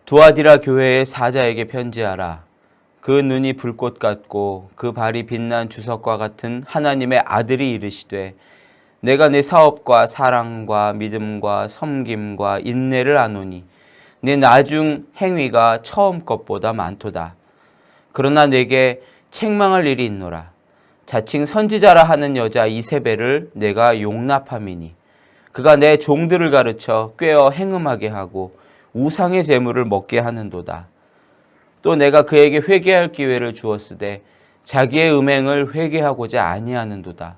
두아디라 교회의 사자에게 편지하라. 그 눈이 불꽃 같고 그 발이 빛난 주석과 같은 하나님의 아들이 이르시되 내가 내 사업과 사랑과 믿음과 섬김과 인내를 아노니 내 나중 행위가 처음 것보다 많도다. 그러나 내게 책망할 일이 있노라. 자칭 선지자라 하는 여자 이세벨을 내가 용납함이니 그가 내 종들을 가르쳐 꾀어 행음하게 하고 우상의 제물을 먹게 하는도다. 또 내가 그에게 회개할 기회를 주었으되 자기의 음행을 회개하고자 아니하는도다.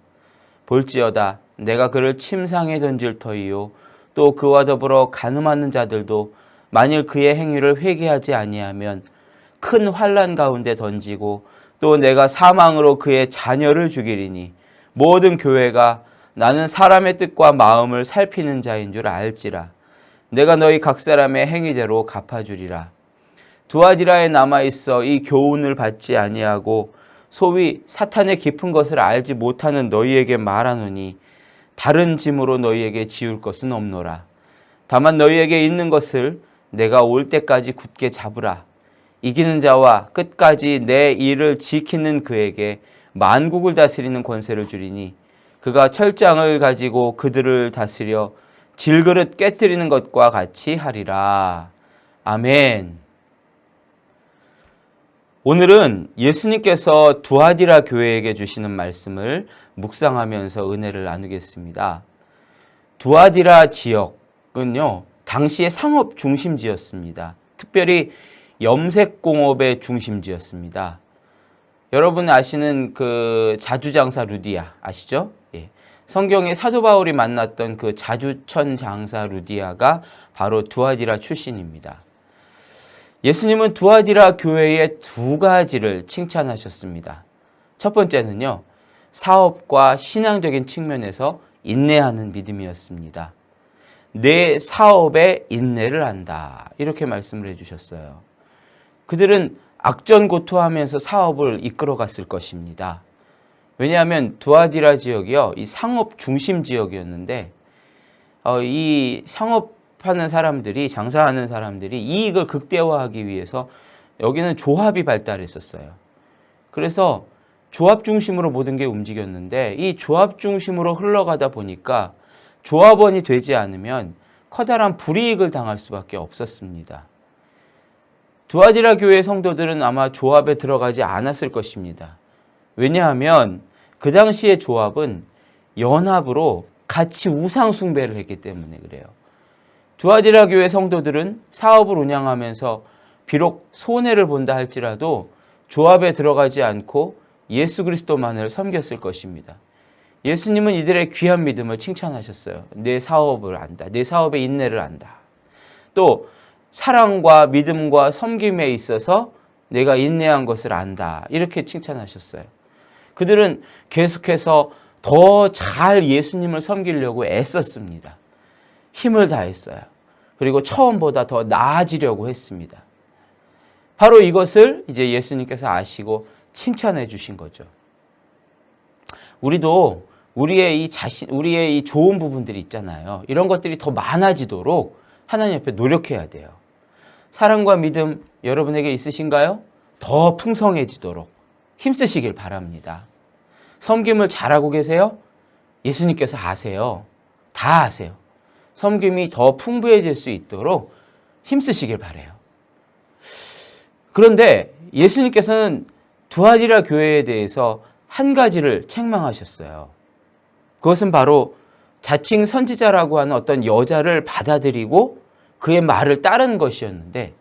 볼지어다 내가 그를 침상에 던질 터이요 또 그와 더불어 간음하는 자들도 만일 그의 행위를 회개하지 아니하면 큰 환난 가운데 던지고 또 내가 사망으로 그의 자녀를 죽이리니 모든 교회가 나는 사람의 뜻과 마음을 살피는 자인 줄 알지라. 내가 너희 각 사람의 행위대로 갚아주리라. 두아디라에 남아있어 이 교훈을 받지 아니하고 소위 사탄의 깊은 것을 알지 못하는 너희에게 말하노니 다른 짐으로 너희에게 지울 것은 없노라. 다만 너희에게 있는 것을 내가 올 때까지 굳게 잡으라. 이기는 자와 끝까지 내 일을 지키는 그에게 만국을 다스리는 권세를 주리니 그가 철장을 가지고 그들을 다스려 질그릇 깨뜨리는 것과 같이 하리라. 아멘. 오늘은 예수님께서 두아디라 교회에게 주시는 말씀을 묵상하면서 은혜를 나누겠습니다. 두아디라 지역은요, 당시의 상업 중심지였습니다. 특별히 염색공업의 중심지였습니다. 여러분 아시는 그 자주장사 루디아 아시죠? 예. 성경에 사도 바울이 만났던 그 자주천 장사 루디아가 바로 두아디라 출신입니다. 예수님은 두아디라 교회의 두 가지를 칭찬하셨습니다. 첫 번째는요, 사업과 신앙적인 측면에서 인내하는 믿음이었습니다. 내 사업에 인내를 한다. 이렇게 말씀을 해주셨어요. 그들은 악전고투하면서 사업을 이끌어갔을 것입니다. 왜냐하면 두아디라 지역이요, 이 상업 중심 지역이었는데 이 상업하는 사람들이, 장사하는 사람들이 이익을 극대화하기 위해서 여기는 조합이 발달했었어요. 그래서 조합 중심으로 모든 게 움직였는데 이 조합 중심으로 흘러가다 보니까 조합원이 되지 않으면 커다란 불이익을 당할 수밖에 없었습니다. 두아디라 교회 성도들은 아마 조합에 들어가지 않았을 것입니다. 왜냐하면 그 당시의 조합은 연합으로 같이 우상 숭배를 했기 때문에 그래요. 두아디라 교회 성도들은 사업을 운영하면서 비록 손해를 본다 할지라도 조합에 들어가지 않고 예수 그리스도만을 섬겼을 것입니다. 예수님은 이들의 귀한 믿음을 칭찬하셨어요. 내 사업을 안다. 내 사업에 인내를 안다. 또 사랑과 믿음과 섬김에 있어서 내가 인내한 것을 안다. 이렇게 칭찬하셨어요. 그들은 계속해서 더 잘 예수님을 섬기려고 애썼습니다. 힘을 다했어요. 그리고 처음보다 더 나아지려고 했습니다. 바로 이것을 이제 예수님께서 아시고 칭찬해 주신 거죠. 우리도 우리의 이 좋은 부분들이 있잖아요. 이런 것들이 더 많아지도록 하나님 앞에 노력해야 돼요. 사랑과 믿음 여러분에게 있으신가요? 더 풍성해지도록 힘쓰시길 바랍니다. 섬김을 잘하고 계세요? 예수님께서 아세요. 다 아세요. 섬김이 더 풍부해질 수 있도록 힘쓰시길 바라요. 그런데 예수님께서는 두아디라 교회에 대해서 한 가지를 책망하셨어요. 그것은 바로 자칭 선지자라고 하는 어떤 여자를 받아들이고 그의 말을 따른 것이었는데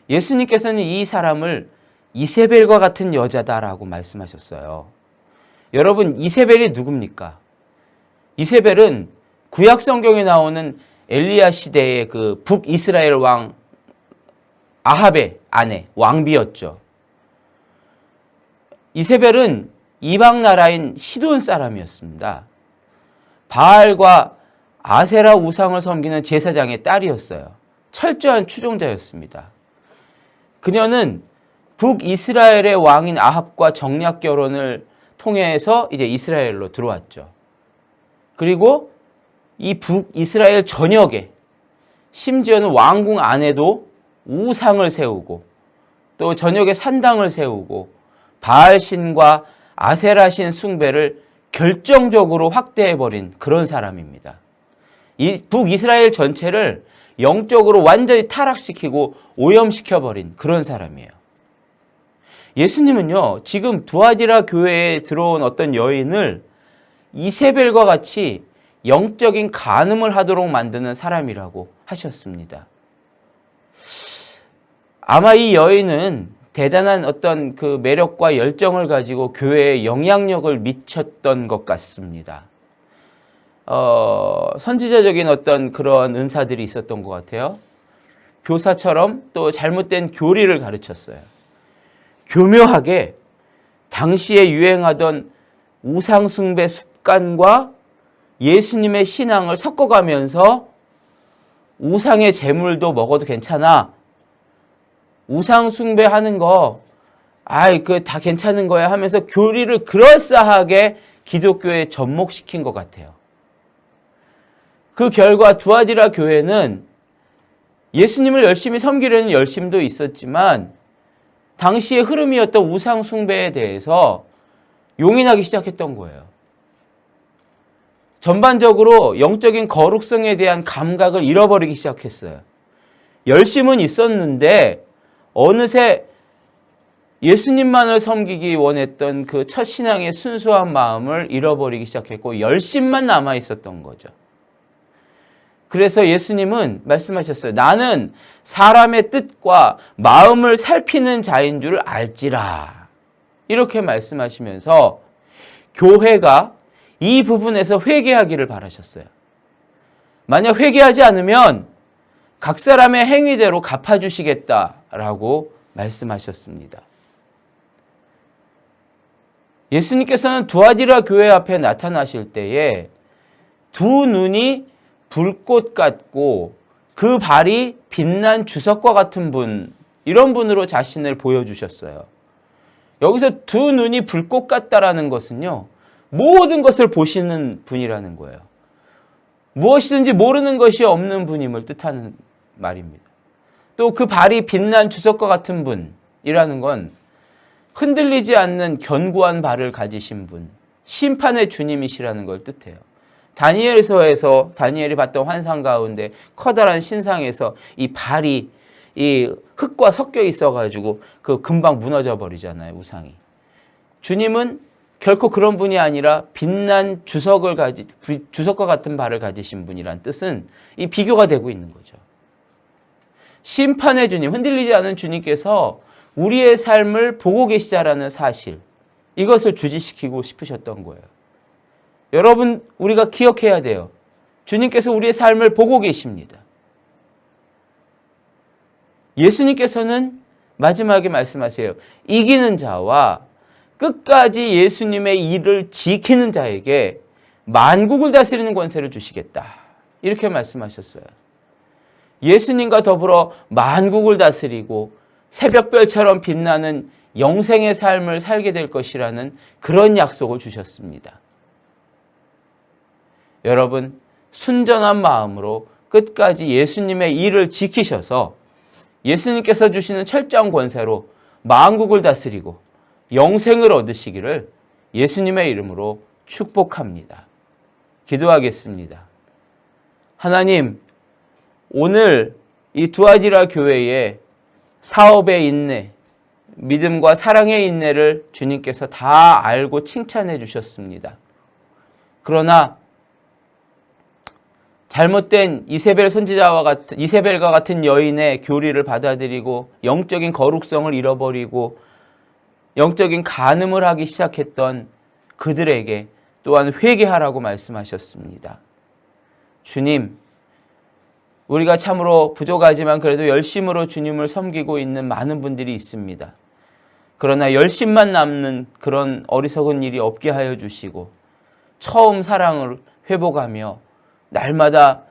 예수님께서는 이 사람을 이세벨과 같은 여자다라고 말씀하셨어요. 여러분, 이세벨이 누굽니까? 이세벨은 구약 성경에 나오는 엘리야 시대의 그 북이스라엘 왕 아합의 아내, 왕비였죠. 이세벨은 이방 나라인 시돈 사람이었습니다. 바알과 아세라 우상을 섬기는 제사장의 딸이었어요. 철저한 추종자였습니다. 그녀는 북이스라엘의 왕인 아합과 정략 결혼을 통해서 이제 이스라엘로 들어왔죠. 그리고 이 북이스라엘 전역에 심지어는 왕궁 안에도 우상을 세우고 또 저녁에 산당을 세우고 바알신과 아세라신 숭배를 결정적으로 확대해버린 그런 사람입니다. 이 북이스라엘 전체를 영적으로 완전히 타락시키고 오염시켜버린 그런 사람이에요. 예수님은요, 지금 두아디라 교회에 들어온 어떤 여인을 이세벨과 같이 영적인 간음을 하도록 만드는 사람이라고 하셨습니다. 아마 이 여인은 대단한 어떤 그 매력과 열정을 가지고 교회에 영향력을 미쳤던 것 같습니다. 선지자적인 어떤 그런 은사들이 있었던 것 같아요. 교사처럼 또 잘못된 교리를 가르쳤어요. 교묘하게 당시에 유행하던 우상숭배 습관과 예수님의 신앙을 섞어가면서 우상의 제물도 먹어도 괜찮아. 우상숭배하는 거, 그 다 괜찮은 거야 하면서 교리를 그럴싸하게 기독교에 접목시킨 것 같아요. 그 결과 두아디라 교회는 예수님을 열심히 섬기려는 열심도 있었지만 당시의 흐름이었던 우상 숭배에 대해서 용인하기 시작했던 거예요. 전반적으로 영적인 거룩성에 대한 감각을 잃어버리기 시작했어요. 열심은 있었는데 어느새 예수님만을 섬기기 원했던 그 첫 신앙의 순수한 마음을 잃어버리기 시작했고 열심만 남아 있었던 거죠. 그래서 예수님은 말씀하셨어요. 나는 사람의 뜻과 마음을 살피는 자인 줄 알지라. 이렇게 말씀하시면서 교회가 이 부분에서 회개하기를 바라셨어요. 만약 회개하지 않으면 각 사람의 행위대로 갚아주시겠다라고 말씀하셨습니다. 예수님께서는 두아디라 교회 앞에 나타나실 때에 두 눈이 불꽃 같고 그 발이 빛난 주석과 같은 분, 이런 분으로 자신을 보여주셨어요. 여기서 두 눈이 불꽃 같다라는 것은요, 모든 것을 보시는 분이라는 거예요. 무엇이든지 모르는 것이 없는 분임을 뜻하는 말입니다. 또 그 발이 빛난 주석과 같은 분이라는 건 흔들리지 않는 견고한 발을 가지신 분, 심판의 주님이시라는 걸 뜻해요. 다니엘서에서 다니엘이 봤던 환상 가운데 커다란 신상에서 이 발이 이 흙과 섞여 있어가지고 그 금방 무너져 버리잖아요, 우상이. 주님은 결코 그런 분이 아니라 빛난 주석과 같은 발을 가지신 분이란 뜻은 이 비교가 되고 있는 거죠. 심판의 주님, 흔들리지 않은 주님께서 우리의 삶을 보고 계시다라는 사실, 이것을 주지시키고 싶으셨던 거예요. 여러분, 우리가 기억해야 돼요. 주님께서 우리의 삶을 보고 계십니다. 예수님께서는 마지막에 말씀하세요. 이기는 자와 끝까지 예수님의 일을 지키는 자에게 만국을 다스리는 권세를 주시겠다. 이렇게 말씀하셨어요. 예수님과 더불어 만국을 다스리고 새벽별처럼 빛나는 영생의 삶을 살게 될 것이라는 그런 약속을 주셨습니다. 여러분, 순전한 마음으로 끝까지 예수님의 일을 지키셔서 예수님께서 주시는 철저한 권세로 만국을 다스리고 영생을 얻으시기를 예수님의 이름으로 축복합니다. 기도하겠습니다. 하나님, 오늘 이 두아디라 교회의 사업의 인내, 믿음과 사랑의 인내를 주님께서 다 알고 칭찬해 주셨습니다. 그러나 잘못된 이세벨과 같은 여인의 교리를 받아들이고 영적인 거룩성을 잃어버리고 영적인 간음을 하기 시작했던 그들에게 또한 회개하라고 말씀하셨습니다. 주님, 우리가 참으로 부족하지만 그래도 열심으로 주님을 섬기고 있는 많은 분들이 있습니다. 그러나 열심만 남는 그런 어리석은 일이 없게 하여 주시고 처음 사랑을 회복하며 날마다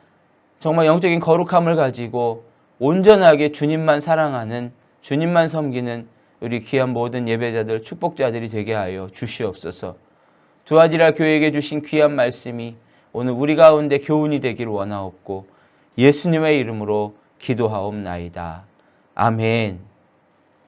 정말 영적인 거룩함을 가지고 온전하게 주님만 사랑하는, 주님만 섬기는 우리 귀한 모든 예배자들, 축복자들이 되게 하여 주시옵소서. 두아디라 교회에게 주신 귀한 말씀이 오늘 우리 가운데 교훈이 되기를 원하옵고 예수님의 이름으로 기도하옵나이다. 아멘.